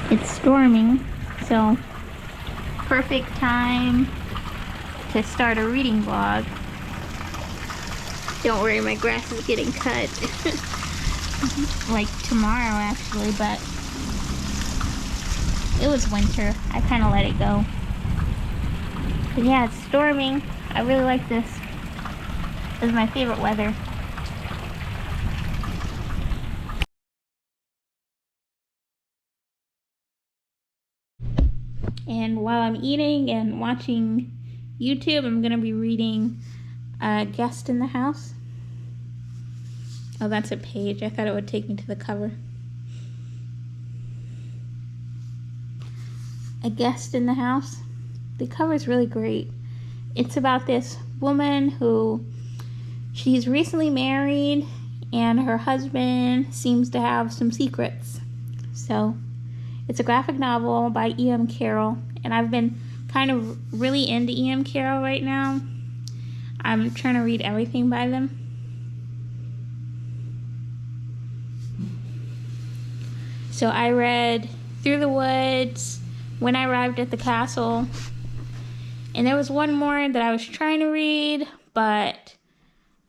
It's storming, so perfect time to start a reading vlog. Don't worry, my grass is getting cut. Like tomorrow actually, but it was winter. I kind of let it go. But yeah, it's storming. I really like this. This is my favorite weather. And while I'm eating and watching YouTube, I'm going to be reading Guest in the House. Oh, that's a page. I thought it would take me to the cover. A Guest in the House. The cover is really great. It's about this woman who, she's recently married and her husband seems to have some secrets. So it's a graphic novel by E.M. Carroll, and I've been kind of really into E.M. Carroll right now. I'm trying to read everything by them. So I read Through the Woods, When I Arrived at the Castle, and there was one more that I was trying to read, but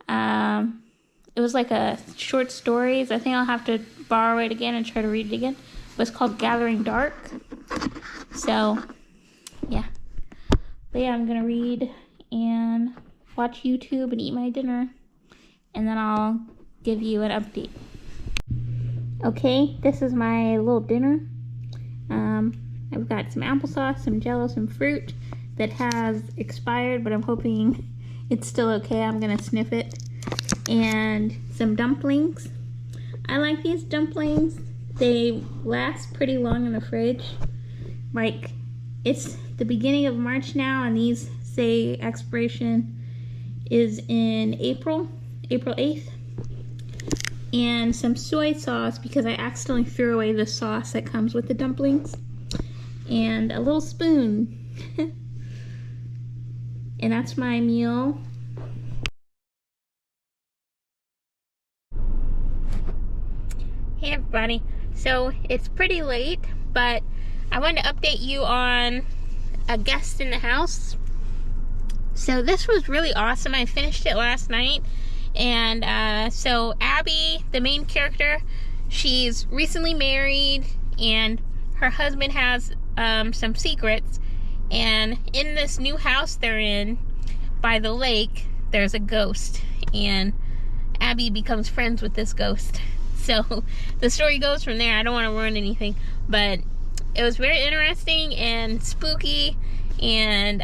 it was like a short stories. I think I'll have to borrow it again and try to read it again. It was called Gathering Dark. So, yeah. But yeah, I'm gonna read and watch YouTube and eat my dinner, and then I'll give you an update. Okay, this is my little dinner. I've got some applesauce, some Jell-O, some fruit that has expired, but I'm hoping it's still okay. I'm gonna sniff it. And some dumplings. I like these dumplings. They last pretty long in the fridge. Like, it's the beginning of March now, and these say expiration is in April 8th. And some soy sauce, because I accidentally threw away the sauce that comes with the dumplings. And a little spoon. And that's my meal. Hey everybody. So it's pretty late, but I wanted to update you on A Guest in the House. So this was really awesome. I finished it last night. And so Abby, the main character, she's recently married and her husband has some secrets. And in this new house they're in by the lake, there's a ghost. And Abby becomes friends with this ghost. So the story goes from there. I don't want to ruin anything, but it was very interesting and spooky, and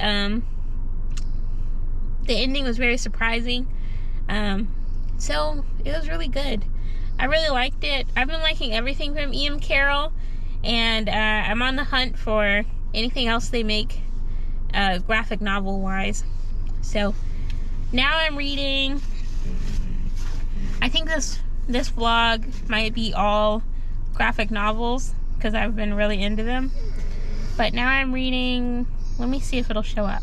the ending was very surprising. So it was really good. I really liked it. I've been liking everything from E.M. Carroll, and I'm on the hunt for anything else they make graphic novel wise. So now I'm reading, I think this vlog might be all graphic novels because I've been really into them. But now I'm reading, let me see if it'll show up.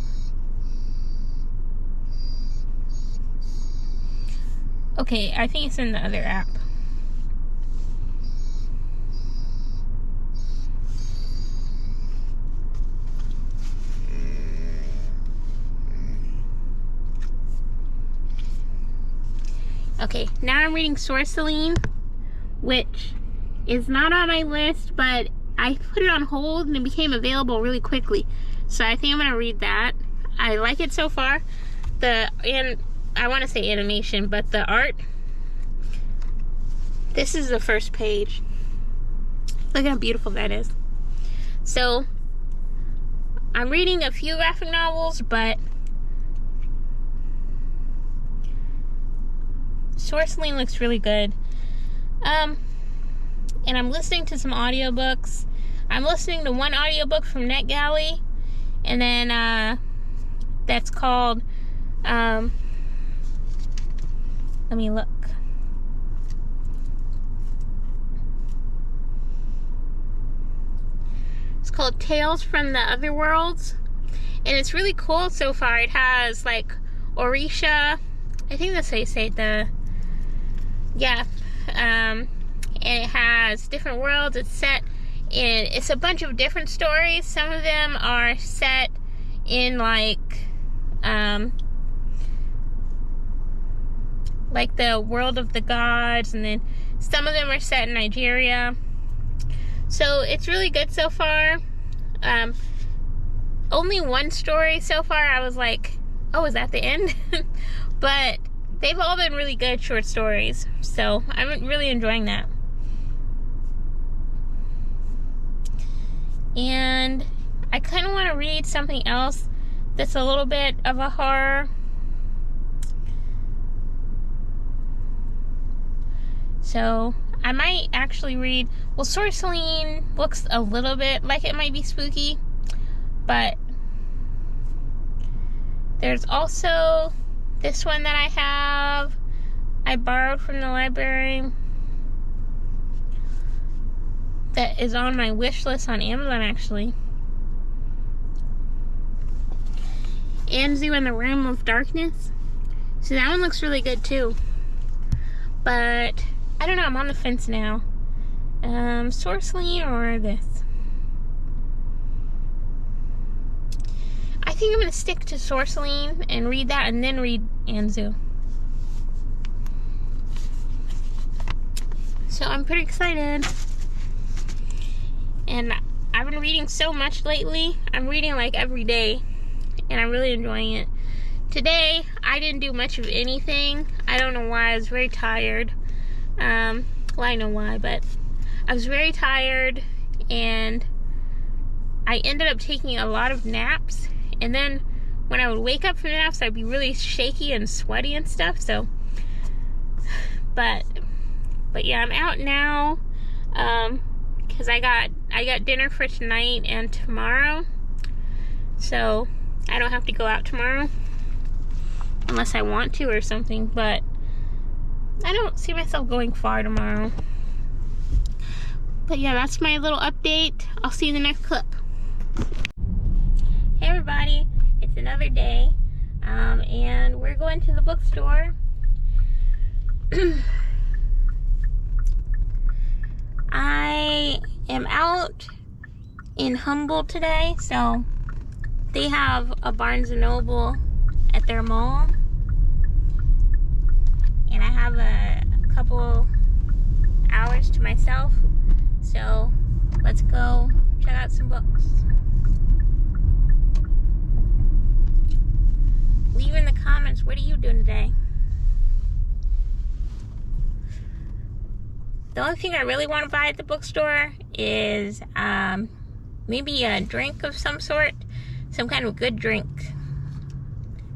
Okay, I think it's in the other app. Okay, now I'm reading Sorceline, which is not on my list, but I put it on hold and it became available really quickly. So I think I'm gonna read that. I like it so far. And I want to say animation, but the art, this is the first page. Look how beautiful that is. So I'm reading a few graphic novels, but Sorceline looks really good. And I'm listening to some audiobooks. I'm listening to one audiobook from NetGalley, and then that's called let me look. It's called Tales from the Other Worlds, and it's really cool so far. It has like Orisha, I think that's how you say it, and it has different worlds. It's set And it's a bunch of different stories. Some of them are set in like the world of the gods, and then some of them are set in Nigeria. So it's really good so far. Only one story so far I was like, oh, is that the end? But they've all been really good short stories, so I'm really enjoying that. And I kind of want to read something else that's a little bit of a horror. So I might actually read, well, Sorceline looks a little bit like it might be spooky, but there's also this one that I borrowed from the library that is on my wish list on Amazon, actually. Anzu in the Room of Darkness. So that one looks really good too. But I don't know, I'm on the fence now. Sorceline or this? I think I'm gonna stick to Sorceline and read that and then read Anzu. So I'm pretty excited. And I've been reading so much lately. I'm reading like every day, and I'm really enjoying it. Today, I didn't do much of anything. I don't know why. I was very tired. Well, I know why, but I was very tired, and I ended up taking a lot of naps. And then when I would wake up from naps, I'd be really shaky and sweaty and stuff. So, but yeah, I'm out now. Because I got dinner for tonight and tomorrow, so I don't have to go out tomorrow unless I want to or something, but I don't see myself going far tomorrow. But yeah, that's my little update. I'll see you in the next clip. Hey everybody, it's another day, and we're going to the bookstore. I am out in Humboldt today, so they have a Barnes & Noble at their mall, and I have a couple hours to myself, so let's go check out some books. Leave in the comments, what are you doing today? The only thing I really want to buy at the bookstore is maybe a drink of some sort, some kind of good drink,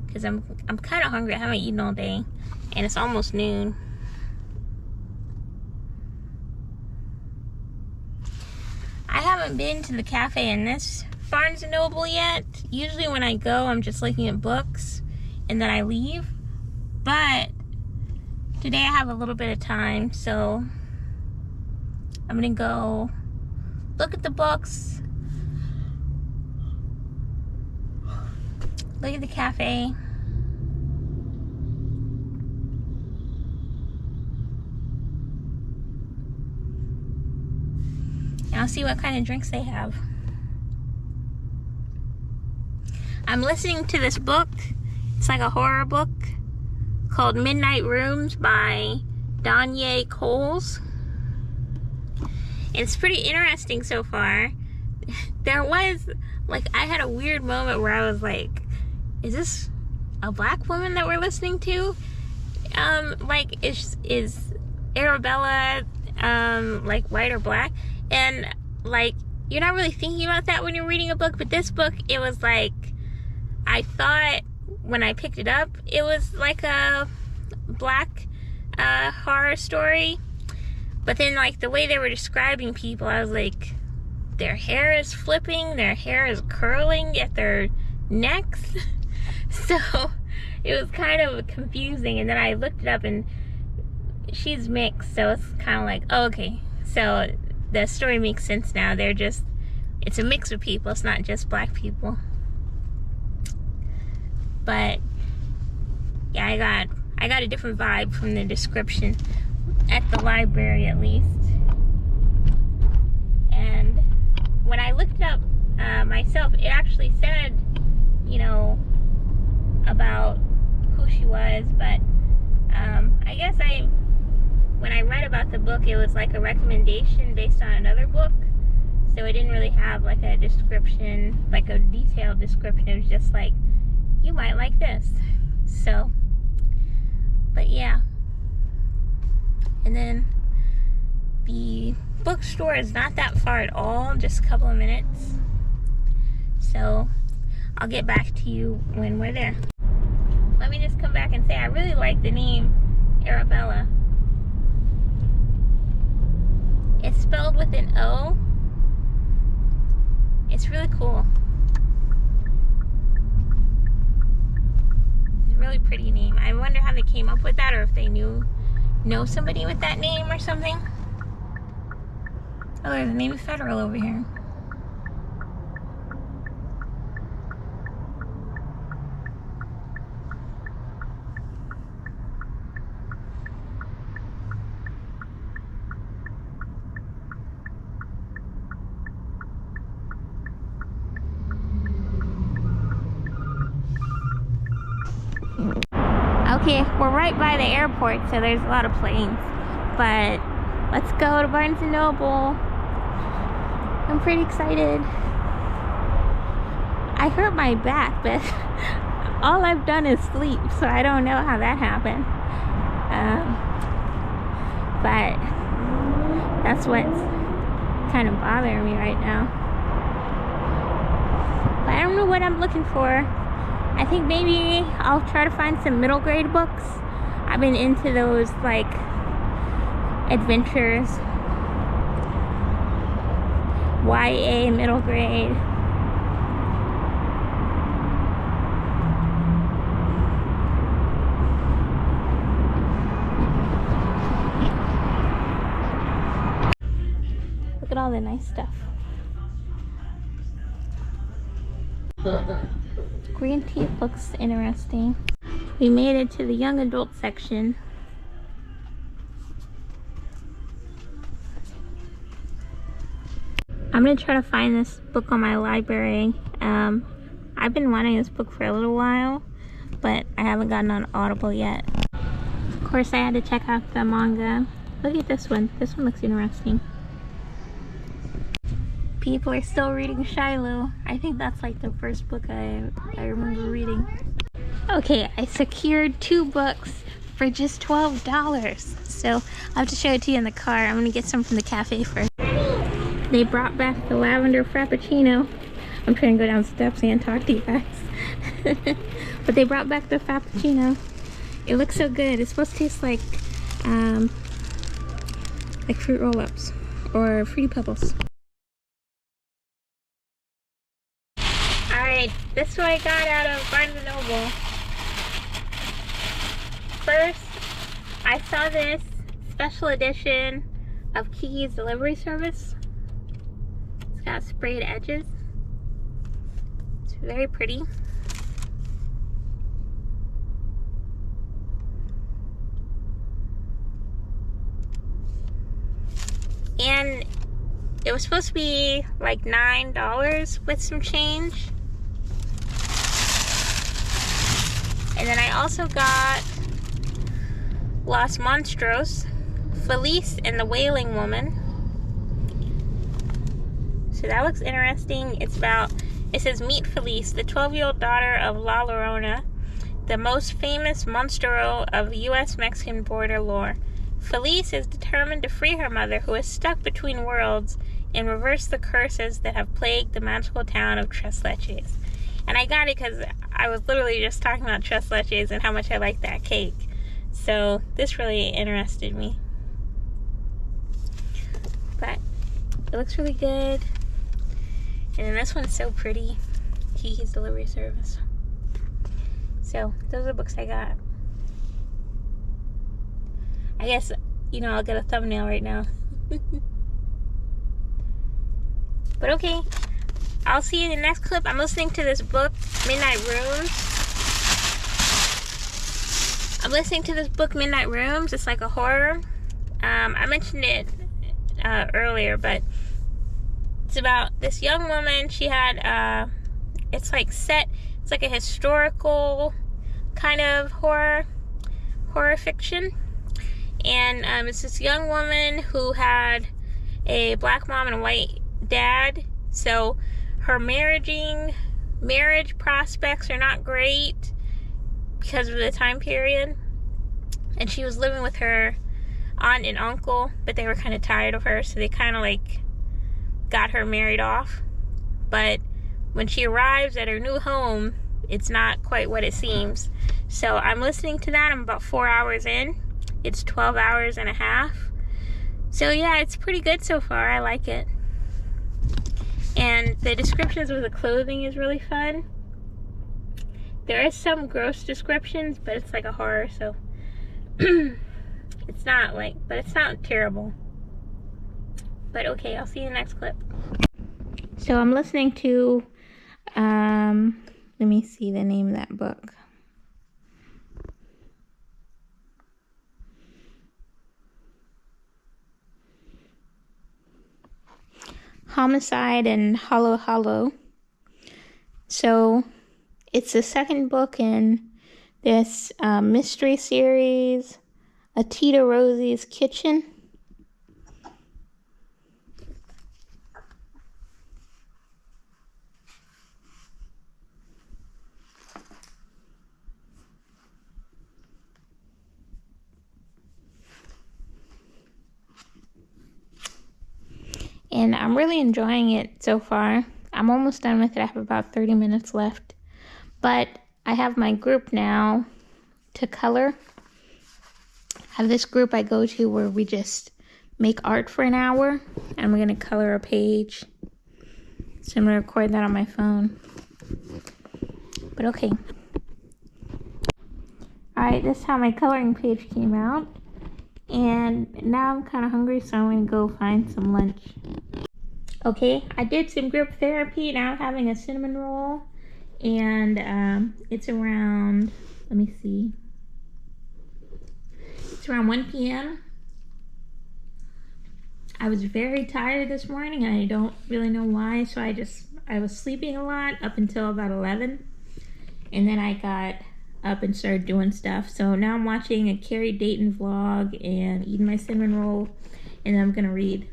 because I'm kind of hungry. I haven't eaten all day, and it's almost noon. I haven't been to the cafe in this Barnes & Noble yet. Usually when I go, I'm just looking at books, and then I leave. But today I have a little bit of time, so I'm gonna go look at the books, look at the cafe, and I'll see what kind of drinks they have. I'm listening to this book. It's like a horror book called Midnight Rooms by Danye Coles. It's pretty interesting so far. There was, like, I had a weird moment where I was like, is this a black woman that we're listening to? Like, is Arabella, like, white or black? And, like, you're not really thinking about that when you're reading a book, but this book, it was like, I thought when I picked it up, it was like a black horror story. But then, like, the way they were describing people, I was like, their hair is flipping, their hair is curling at their necks. So, it was kind of confusing. And then I looked it up, and she's mixed, so it's kind of like, oh, okay. So, the story makes sense now. They're just, it's a mix of people. It's not just black people. But, yeah, I got a different vibe from the description. At the library, at least. And when I looked up myself, it actually said, you know, about who she was, but I guess when I read about the book, it was like a recommendation based on another book, so it didn't really have like a description, like a detailed description. It was just like, you might like this. So, but yeah. And then the bookstore is not that far at all, just a couple of minutes. So I'll get back to you when we're there. Let me just come back and say I really like the name Arabella. It's spelled with an O. It's really cool. It's a really pretty name. I wonder how they came up with that, or if they know somebody with that name or something. Oh, there's a name of Federal over here. Okay, we're right by the airport, so there's a lot of planes. But let's go to Barnes & Noble. I'm pretty excited. I hurt my back, but all I've done is sleep, so I don't know how that happened. But that's what's kind of bothering me right now. But I don't know what I'm looking for. I think maybe I'll try to find some middle grade books. I've been into those, like, adventures. YA middle grade. Look at all the nice stuff. Green tea looks interesting. We made it to the young adult section. I'm gonna try to find this book on my library. I've been wanting this book for a little while, but I haven't gotten on Audible yet. Of course, I had to check out the manga. Look at this one. This one looks interesting. People are still reading Shiloh. I think that's like the first book I remember reading. Okay, I secured 2 books for just $12. So I'll have to show it to you in the car. I'm gonna get some from the cafe first. They brought back the lavender frappuccino. I'm trying to go down steps and talk to you guys. But they brought back the frappuccino. It looks so good. It's supposed to taste like fruit roll-ups or Fruity Pebbles. Alright, this is what I got out of Barnes & Noble. First, I saw this special edition of Kiki's Delivery Service. It's got sprayed edges. It's very pretty. And it was supposed to be like $9 with some change. And then I also got Los Monstros, Felice and the Wailing Woman. So that looks interesting. It says, meet Felice, the 12-year-old daughter of La Llorona, the most famous monstero of U.S.-Mexican border lore. Felice is determined to free her mother, who is stuck between worlds, and reverse the curses that have plagued the magical town of Tres Leches. And I got it because I was literally just talking about Tres Leches and how much I like that cake. So this really interested me. But it looks really good. And then this one's so pretty. Kiki's Delivery Service. So those are the books I got. I guess, you know, I'll get a thumbnail right now. But okay. I'll see you in the next clip. I'm listening to this book, Midnight Rooms. It's like a horror. I mentioned it earlier, but It's about this young woman. She had, it's like a historical kind of horror fiction. And it's this young woman who had a black mom and a white dad. So her marriage prospects are not great because of the time period. And she was living with her aunt and uncle, but they were kind of tired of her, so they kind of like got her married off. But when she arrives at her new home, it's not quite what it seems. So I'm listening to that. I'm about 4 hours in. It's 12 hours and a half. So yeah, it's pretty good so far. I like it. And the descriptions of the clothing is really fun. There is some gross descriptions, but it's like a horror, so it's not terrible. But okay, I'll see you in the next clip. So I'm listening to, let me see the name of that book. Homicide and Hollow Hollow. So it's the second book in this mystery series, Tita Rosie's Kitchen. And I'm really enjoying it so far. I'm almost done with it. I have about 30 minutes left. But I have my group now to color. I have this group I go to where we just make art for an hour. And we're going to color a page. So I'm going to record that on my phone. But okay. Alright, this is how my coloring page came out. And now I'm kind of hungry, so I'm going to go find some lunch. Okay, I did some group therapy. Now I'm having a cinnamon roll. And it's around, let me see. It's around 1 p.m. I was very tired this morning, and I don't really know why. So I was sleeping a lot up until about 11. And then I got up and started doing stuff. So now I'm watching a Carrie Dayton vlog and eating my cinnamon roll, and then I'm gonna read.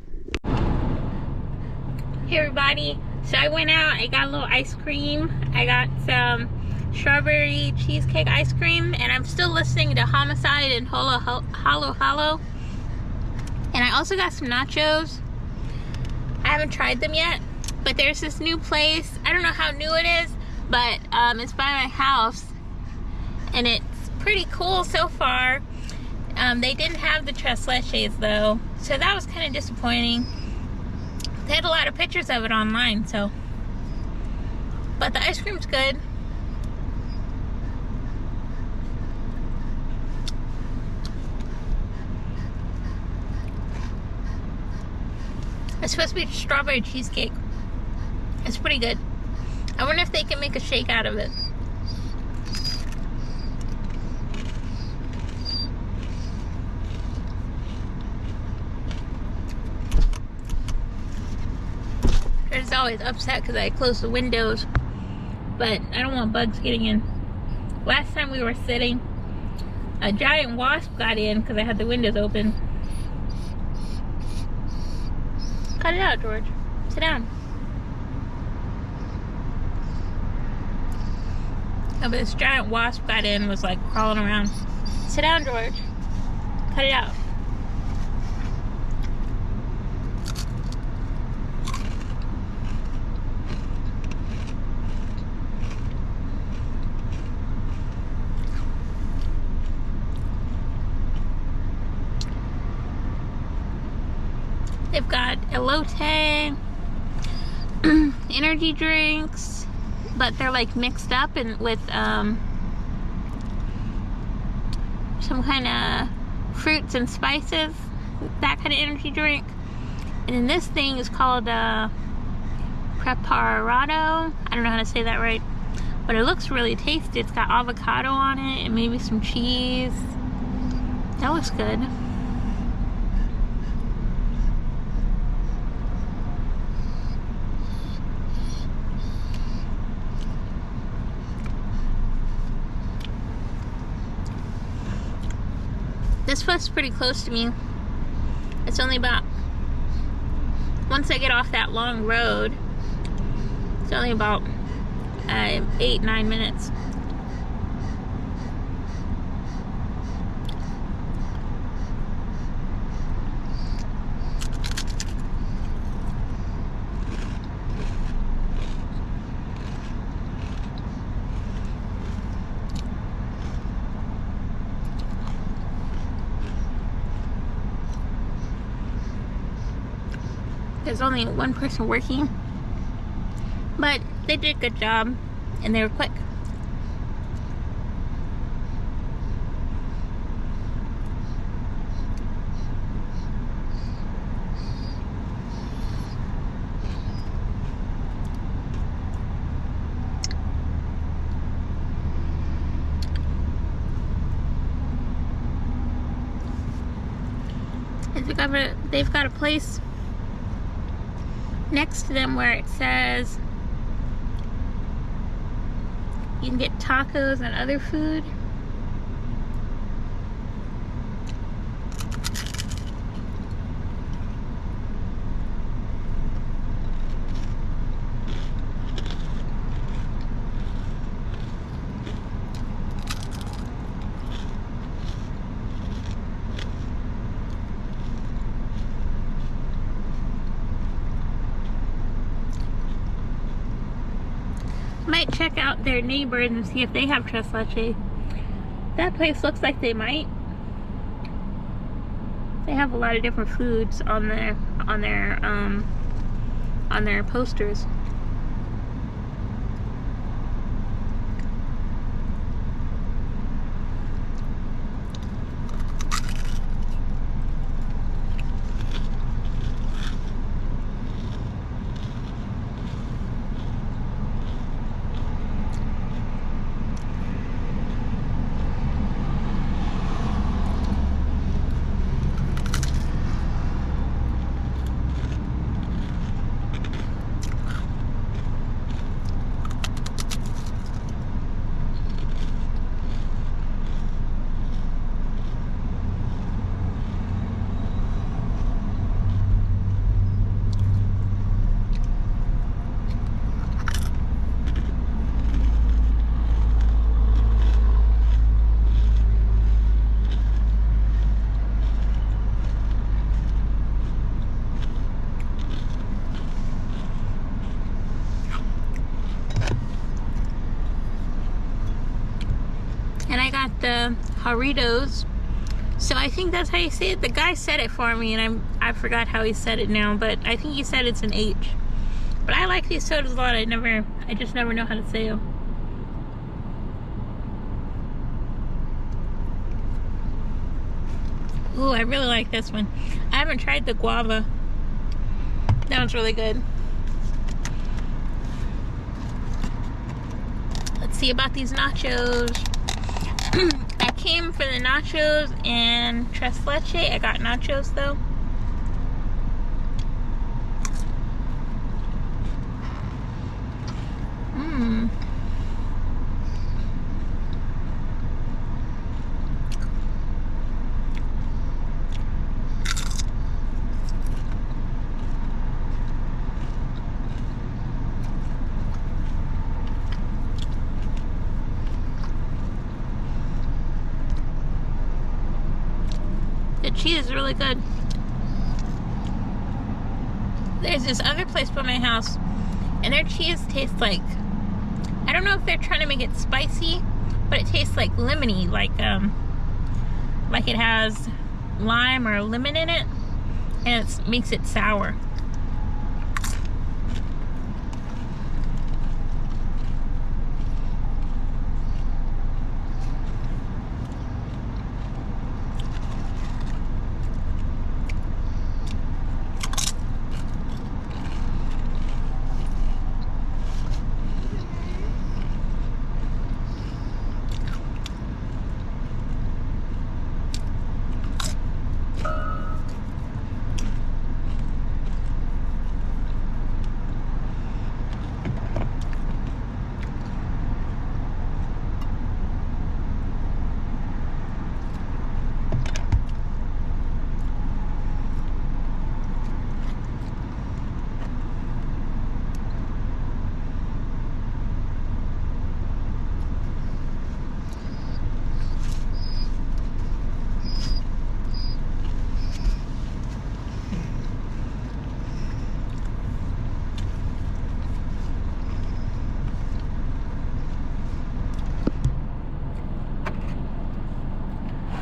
Hey everybody, so I went out, I got a little ice cream. I got some strawberry cheesecake ice cream, and I'm still listening to Homicide and Hollow. And I also got some nachos. I haven't tried them yet, but there's this new place. I don't know how new it is, but it's by my house. And it's pretty cool so far. They didn't have the tres leches though, so that was kind of disappointing. They had a lot of pictures of it online, so. But the ice cream's good. It's supposed to be strawberry cheesecake. It's pretty good. I wonder if they can make a shake out of it. It's always upset because I closed the windows, but I don't want bugs getting in. Last time we were sitting, a giant wasp got in because I had the windows open. Cut it out, George. Sit down. Oh, but this giant wasp got in, was like crawling around. Sit down, George. Cut it out. They've got elote, energy drinks, but they're like mixed up and with some kind of fruits and spices, that kind of energy drink. And then this thing is called Preparado. I don't know how to say that right, but it looks really tasty. It's got avocado on it and maybe some cheese. That looks good. This place is pretty close to me. It's only about, once I get off that long road, it's only about 8-9 minutes. There's only one person working, but they did a good job and they were quick. They've got a place next to them where it says you can get tacos and other food. Might check out their neighbors and see if they have tres leche. That place looks like they might. They have a lot of different foods on their posters. And I got the Jarritos. So I think that's how you say it. The guy said it for me, and I forgot how he said it now, but I think he said it's an H. But I like these sodas a lot. I just never know how to say them. Ooh, I really like this one. I haven't tried the guava. That one's really good. Let's see about these nachos. I came for the nachos and tres leche. I got nachos though. The cheese is really good. There's this other place by my house, and their cheese tastes like, I don't know if they're trying to make it spicy, but it tastes like lemony, like it has lime or lemon in it, and it makes it sour.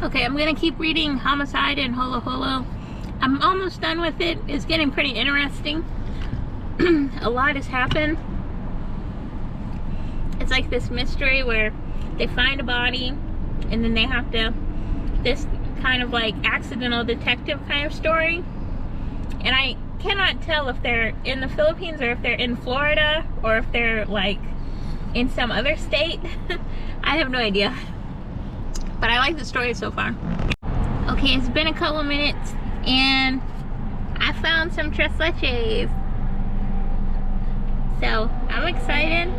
Okay, I'm gonna keep reading Homicide and Holo Holo. I'm almost done with it. It's getting pretty interesting. A lot has happened. It's like this mystery where they find a body and then they have to, this kind of like accidental detective kind of story. And I cannot tell if they're in the Philippines or if they're in Florida or if they're like in some other state. I have no idea. But I like the story so far. Okay, it's been a couple minutes and I found some tres leches. So I'm excited.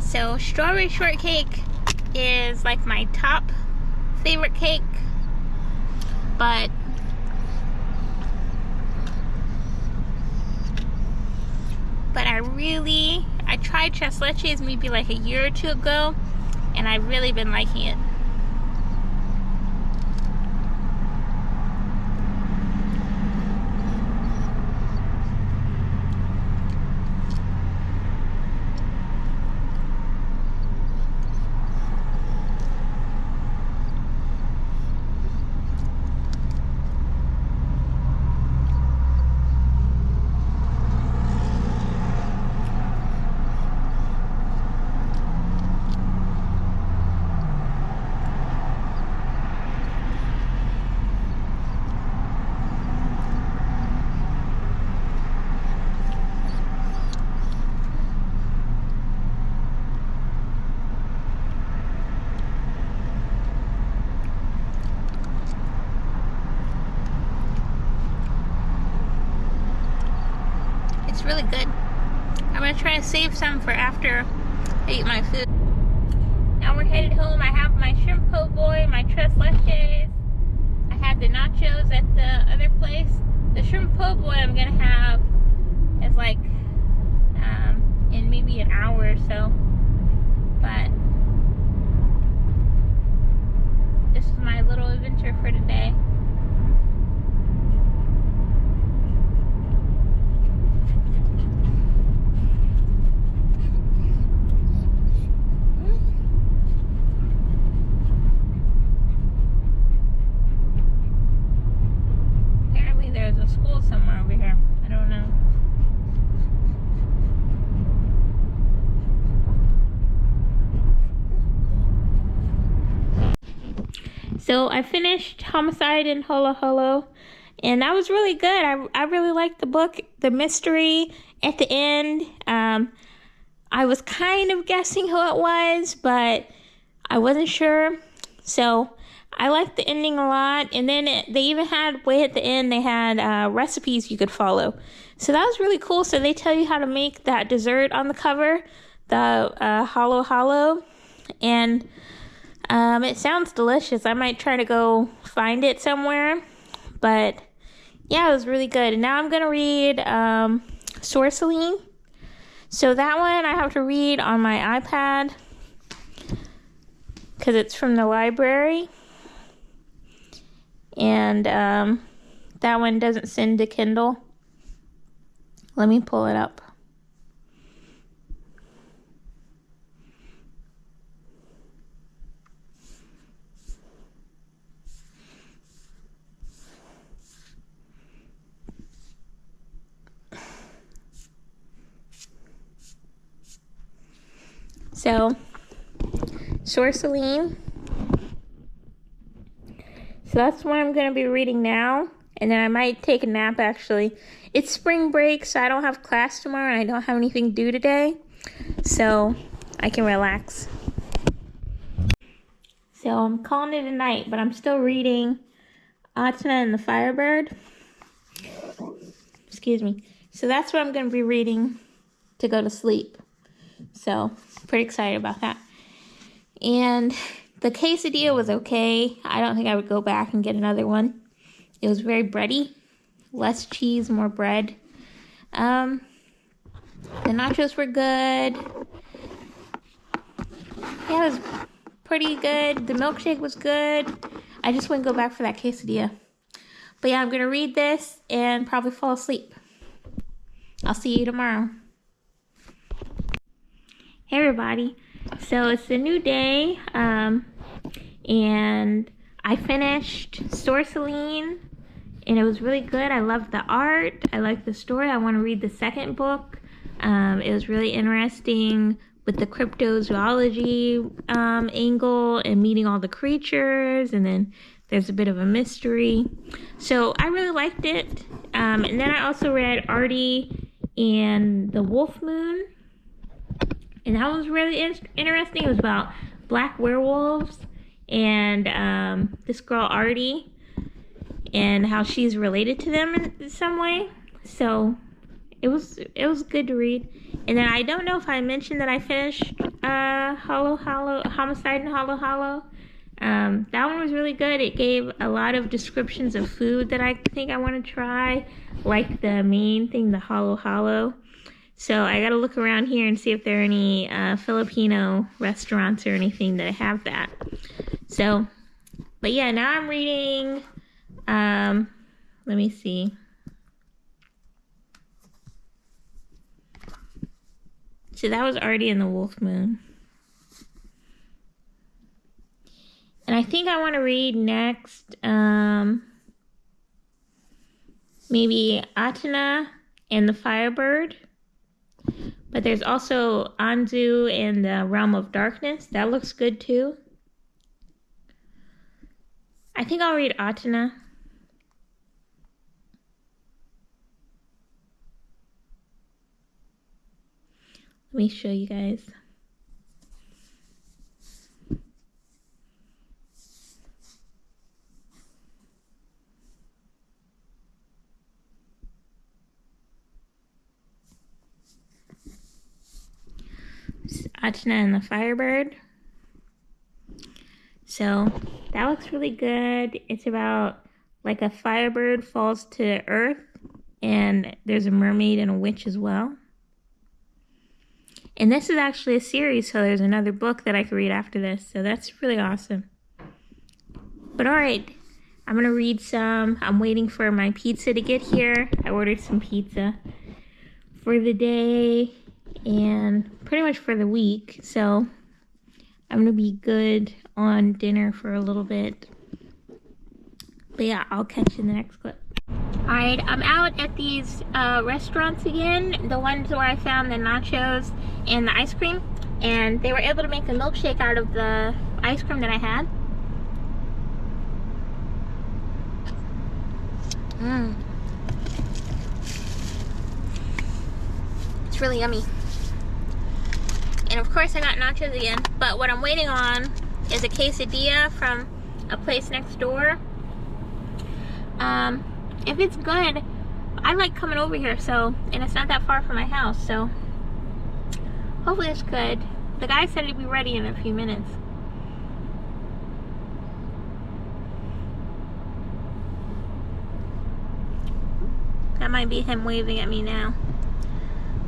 So strawberry shortcake is like my top favorite cake, but I tried tres leches maybe like a year or two ago, and I've really been liking it. It's really good. I'm gonna try to save some for after I eat my food. Now we're headed home. I have my shrimp po' boy, my tres leches. I had the nachos at the other place. The shrimp po' boy I'm gonna have is like in maybe an hour or so. But this is my little adventure for today. So I finished Homicide and Holo Holo, and that was really good. I really liked the book, the mystery at the end. I was kind of guessing who it was, but I wasn't sure. So I liked the ending a lot. And then they even had, way at the end, they had recipes you could follow. So that was really cool. So they tell you how to make that dessert on the cover, the Holo Holo. And it sounds delicious. I might try to go find it somewhere. But yeah, it was really good. And now I'm going to read Sorceline. So that one I have to read on my iPad because it's from the library. And that one doesn't send to Kindle. Let me pull it up. So, Sorceline. So that's what I'm going to be reading now. And then I might take a nap, actually. It's spring break, so I don't have class tomorrow, and I don't have anything due today. So, I can relax. So, I'm calling it a night, but I'm still reading Atna and the Firebird. Excuse me. So, that's what I'm going to be reading to go to sleep. So, pretty excited about that. And the quesadilla was okay. I don't think I would go back and get another one. It was very bready. Less cheese, more bread. The nachos were good. Yeah, it was pretty good. The milkshake was good. I just wouldn't go back for that quesadilla. But yeah, I'm going to read this and probably fall asleep. I'll see you tomorrow. Hey everybody. So it's a new day. And I finished Sorceline. And it was really good. I loved the art. I liked the story. I want to read the second book. It was really interesting with the cryptozoology angle and meeting all the creatures. And then there's a bit of a mystery. So I really liked it. And then I also read Artie and the Wolf Moon. And that was really interesting. It was about black werewolves and this girl Artie, and how she's related to them in some way. So it was good to read. And then I don't know if I mentioned that I finished Homicide in Hollow Hollow. That one was really good. It gave a lot of descriptions of food that I think I want to try, like the main thing, the Hollow Hollow. So I gotta look around here and see if there are any Filipino restaurants or anything that have that. So, but yeah, now I'm reading. Let me see. So that was already in the Wolf Moon. And I think I want to read next, maybe Atena and the Firebird. But there's also Anzu and the Realm of Darkness. That looks good too. I think I'll read Atena. Let me show you guys. Atena and the Firebird. So that looks really good. It's about like a firebird falls to earth, and there's a mermaid and a witch as well. And this is actually a series, so there's another book that I could read after this. So that's really awesome. But alright, I'm going to read some. I'm waiting for my pizza to get here. I ordered some pizza for the day and pretty much for the week. So I'm going to be good on dinner for a little bit. But yeah, I'll catch you in the next clip. Alright, I'm out at these restaurants again. The ones where I found the nachos and the ice cream. And they were able to make a milkshake out of the ice cream that I had. It's really yummy. And of course I got nachos again. But what I'm waiting on is a quesadilla from a place next door. If it's good, I like coming over here, so, and it's not that far from my house, so hopefully it's good. The guy said it'd be ready in a few minutes. That might be him waving at me now.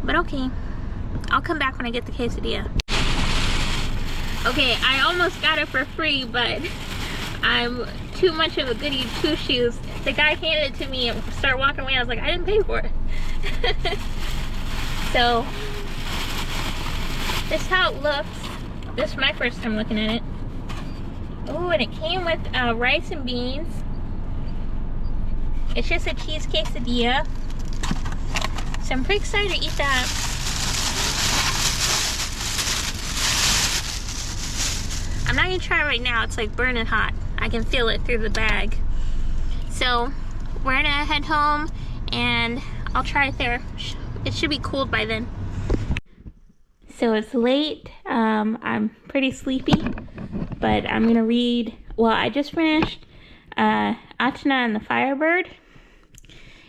But okay, I'll come back when I get the quesadilla. Okay, I almost got it for free, but I'm too much of a goody two-shoes. The guy handed it to me and started walking away. I was like, I didn't pay for it. So, this is how it looks. This is my first time looking at it. Oh, and it came with rice and beans. It's just a cheese quesadilla. So I'm pretty excited to eat that. I'm not gonna try it right now. It's like burning hot. I can feel it through the bag. So we're gonna head home and I'll try it there. It should be cooled by then. So it's late. I'm pretty sleepy, but I'm gonna read. Well, I just finished Atena and the Firebird,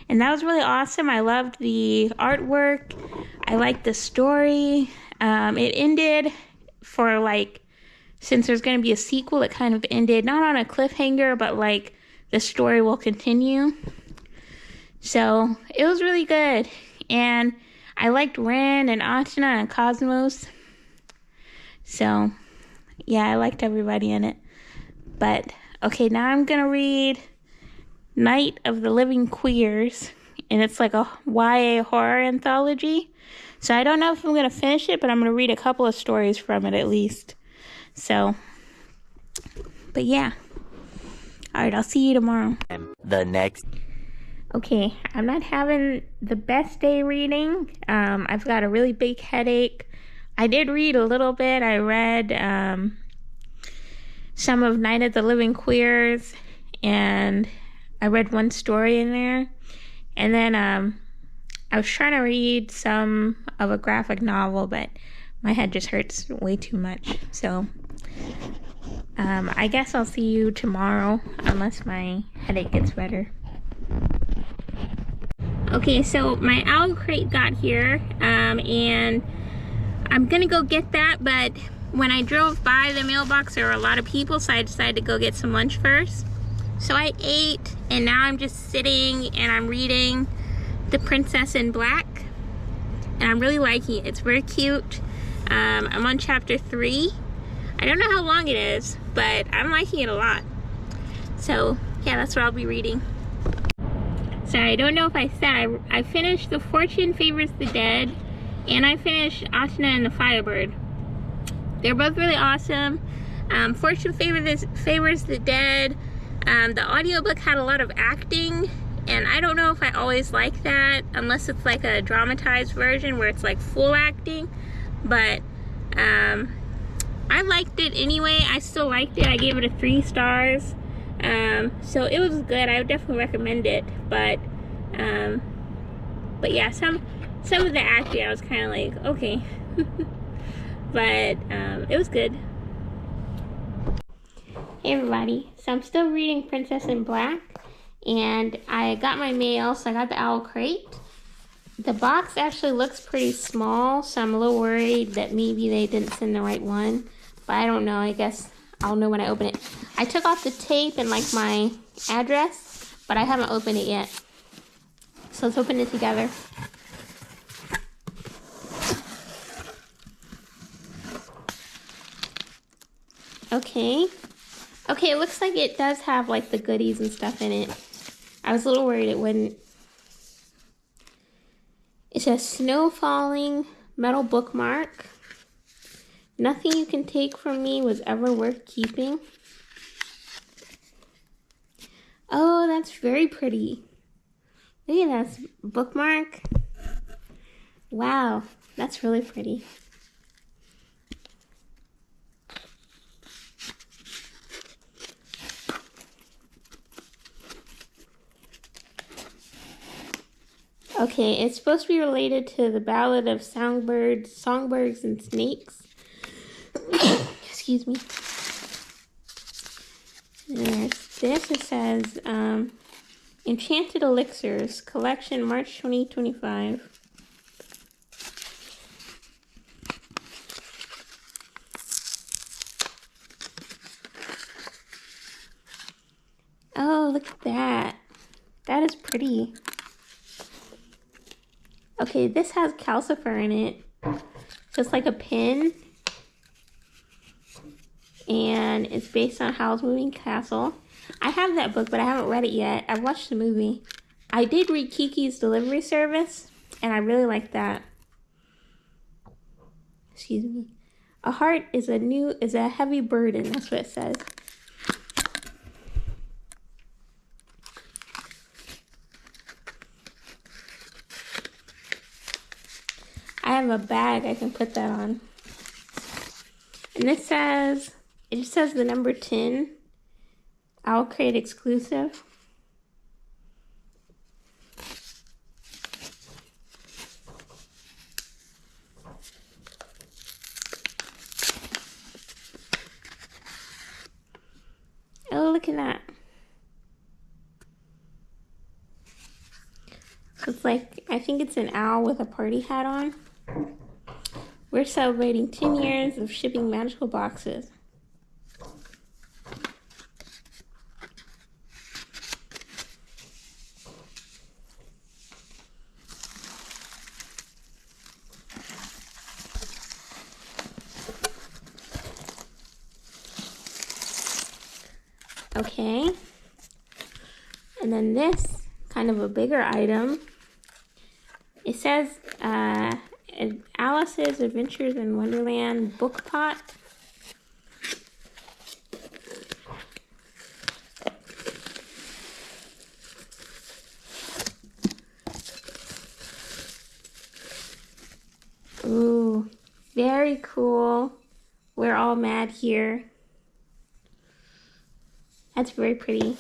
and that was really awesome. I loved the artwork. I liked the story. It ended for like since there's going to be a sequel, it kind of ended not on a cliffhanger, but like the story will continue. So it was really good. And I liked Ren and Achna and Cosmos. So yeah, I liked everybody in it. But okay, now I'm going to read Night of the Living Queers. And it's like a YA horror anthology. So I don't know if I'm going to finish it, but I'm going to read a couple of stories from it at least. So, but yeah. All right, I'll see you tomorrow. The next. Okay, I'm not having the best day reading. I've got a really big headache. I did read a little bit. I read some of Night of the Living Queers, and I read one story in there. And then I was trying to read some of a graphic novel, but my head just hurts way too much. So I guess I'll see you tomorrow, unless my headache gets better. Okay, so my Owlcrate got here, and I'm gonna go get that, but when I drove by the mailbox, there were a lot of people, so I decided to go get some lunch first. So I ate, and now I'm just sitting and I'm reading The Princess in Black, and I'm really liking it. It's very cute. I'm on chapter 3. I don't know how long it is, but I'm liking it a lot. So yeah, that's what I'll be reading. Sorry, I don't know if I said, I finished The Fortune Favors the Dead, and I finished Achna and the Firebird. They're both really awesome. Fortune Favors the Dead. The audiobook had a lot of acting, and I don't know if I always like that, unless it's like a dramatized version where it's like full acting, but I liked it anyway. I still liked it. I gave it a 3 stars. So it was good. I would definitely recommend it, but yeah, some of the acting I was kind of like, okay. But it was good. Hey everybody, so I'm still reading Princess in Black, and I got my mail, so I got the Owlcrate. The box actually looks pretty small, so I'm a little worried that maybe they didn't send the right one, but I don't know. I guess I'll know when I open it. I took off the tape and like my address, but I haven't opened it yet. So let's open it together. Okay. Okay, it looks like it does have like the goodies and stuff in it. I was a little worried it wouldn't. It says snow falling, metal bookmark. Nothing you can take from me was ever worth keeping. Oh, that's very pretty. Look at that bookmark. Wow, that's really pretty. Okay, it's supposed to be related to the Ballad of Songbirds and Snakes. Excuse me. There's this. It says Enchanted Elixirs Collection, March 2025. Oh, look at that. That is pretty. Okay, this has calcifer in it. Just like a pin. And it's based on Howl's Moving Castle. I have that book, but I haven't read it yet. I've watched the movie. I did read Kiki's Delivery Service, and I really liked that. Excuse me. A heart is a heavy burden. That's what it says. I have a bag I can put that on. And this says, it just says the number 10, Owlcrate exclusive. Oh, look at that. It's like, I think it's an owl with a party hat on. We're celebrating 10 years of shipping magical boxes. Okay. And then this, kind of a bigger item. It says Alice's Adventures in Wonderland book pot. Ooh, very cool. We're all mad here. That's very pretty.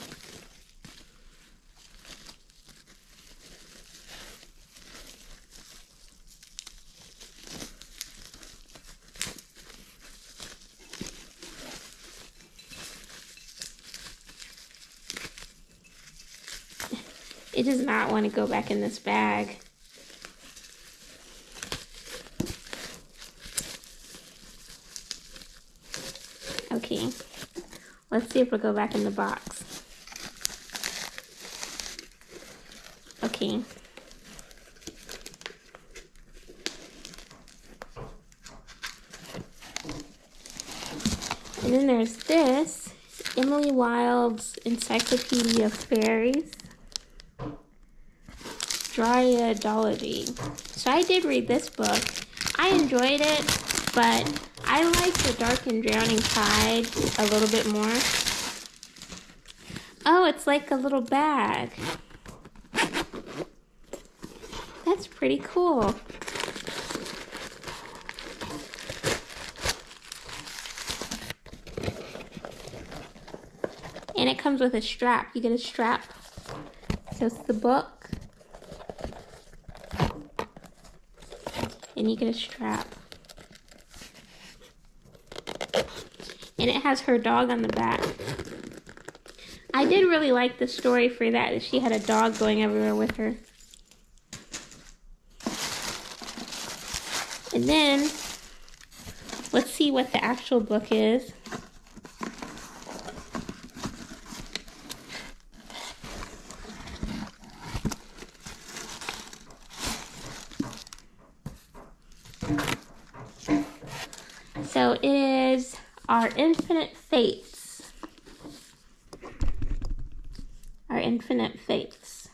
It does not want to go back in this bag. Okay, let's see if it'll go back in the box. Okay. And then there's this, Emily Wilde's Encyclopedia of Fairies. Dryadology. So I did read this book. I enjoyed it, but I like the Dark and Drowning Tide a little bit more. Oh, it's like a little bag. That's pretty cool. And it comes with a strap. You get a strap. So it's the book. And you get a strap. And it has her dog on the back. I did really like the story for that she had a dog going everywhere with her. And then, let's see what the actual book is. So it is Our Infinite Fates. Our Infinite Fates.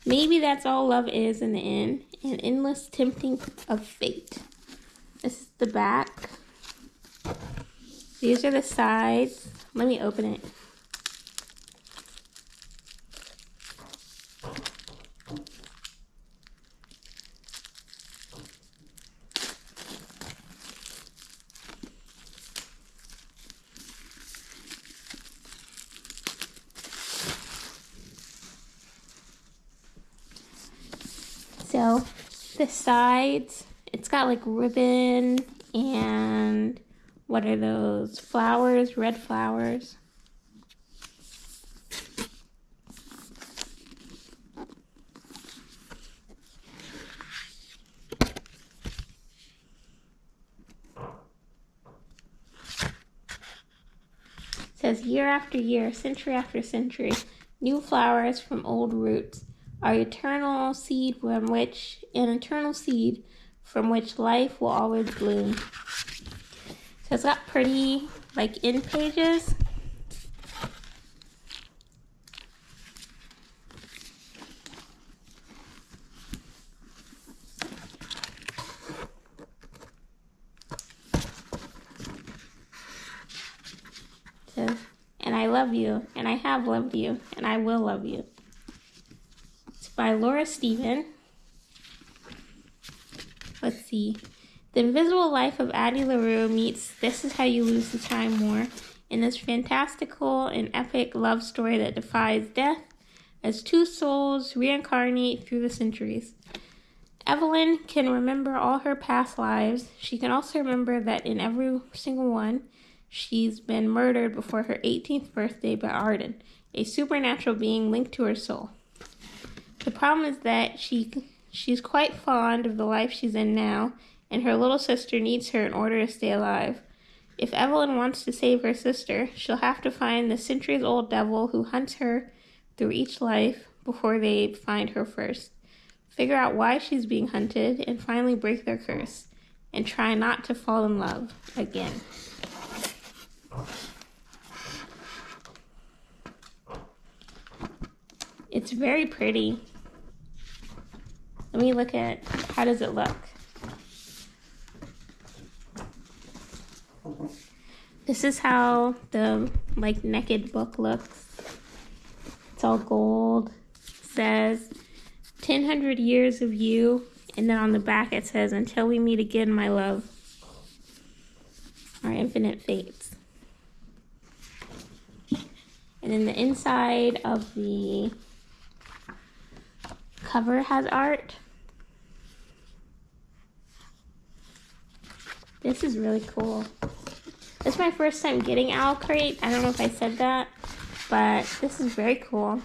Maybe that's all love is in the end. An endless tempting of fate. This is the back. These are the sides. Let me open it. So the sides, it's got like ribbon and what are those? Flowers, red flowers. It says year after year, century after century, new flowers from old roots. An eternal seed from which life will always bloom. So it's got pretty like end pages. So, and I love you, and I have loved you, and I will love you. By Laura Stephen. Let's see. The Invisible Life of Addie LaRue meets This Is How You Lose the Time more in this fantastical and epic love story that defies death as two souls reincarnate through the centuries. Evelyn can remember all her past lives. She can also remember that in every single one, she's been murdered before her 18th birthday by Arden, a supernatural being linked to her soul. The problem is that she's quite fond of the life she's in now, and her little sister needs her in order to stay alive. If Evelyn wants to save her sister, she'll have to find the centuries-old devil who hunts her through each life before they find her first. Figure out why she's being hunted, and finally break their curse, and try not to fall in love again. It's very pretty. Let me look at, how does it look? This is how the like naked book looks. It's all gold. It says 1,000 years of you, and then on the back it says, until we meet again, my love. Our infinite fates. And then the inside of the cover has art. This is really cool. This is my first time getting Owlcrate. I don't know if I said that, but this is very cool.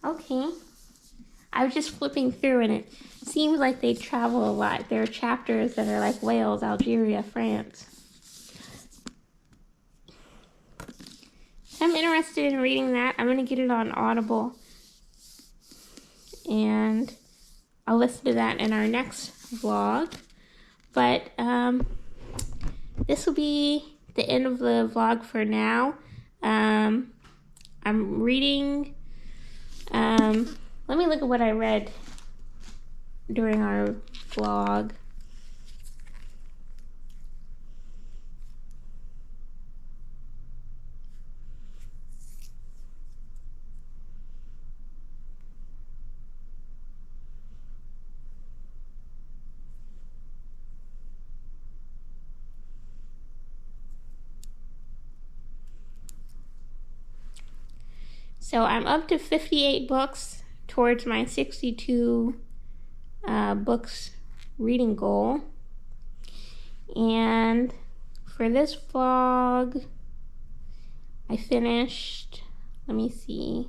Okay, I was just flipping through and it seems like they travel a lot. There are chapters that are like Wales, Algeria, France. So I'm interested in reading that. I'm going to get it on Audible. And I'll listen to that in our next vlog. But this will be the end of the vlog for now. I'm reading... let me look at what I read during our vlog. So I'm up to 58 books towards my 62 books reading goal. And for this vlog, I finished, let me see.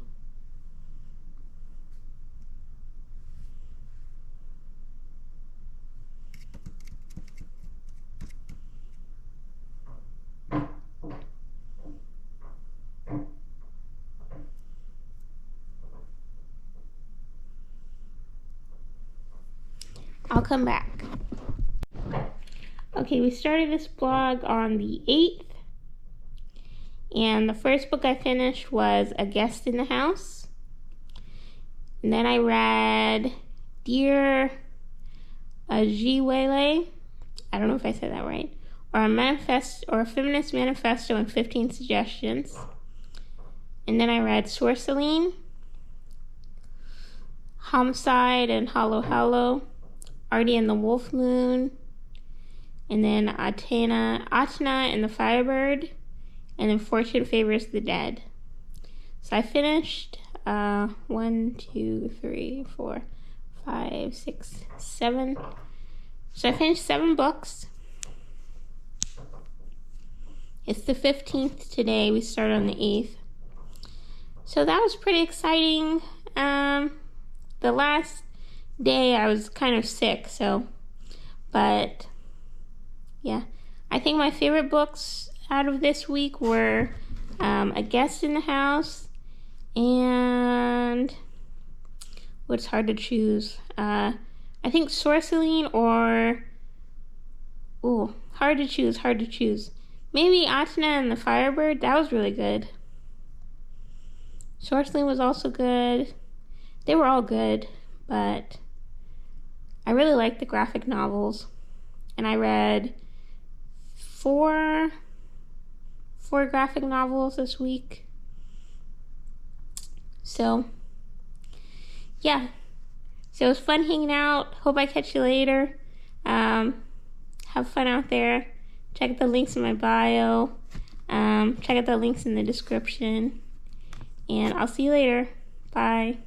I'll come back. Okay, we started this blog on the 8th, and the first book I finished was A Guest in the House. And then I read Dear Ajiwele, I don't know if I said that right, or a feminist manifesto and 15 suggestions. And then I read Sorceline, Homicide and Hollow Hollow, Artie and the Wolf Moon, and then Atena and the Firebird, and then Fortune Favors the Dead. So I finished 1, 2, 3, 4, 5, 6, 7. So I finished 7 books. It's the 15th today. We started on the 8th. So that was pretty exciting. The last day I was kind of sick, but yeah, I think my favorite books out of this week were A Guest in the House and what's hard to choose, I think Sorceline or hard to choose, maybe Atena and the Firebird. That was really good. Sorceline was also good. They were all good, but I really like the graphic novels, and I read four graphic novels this week. So, yeah. So it was fun hanging out. Hope I catch you later. Have fun out there. Check out the links in my bio. Check out the links in the description. And I'll see you later. Bye.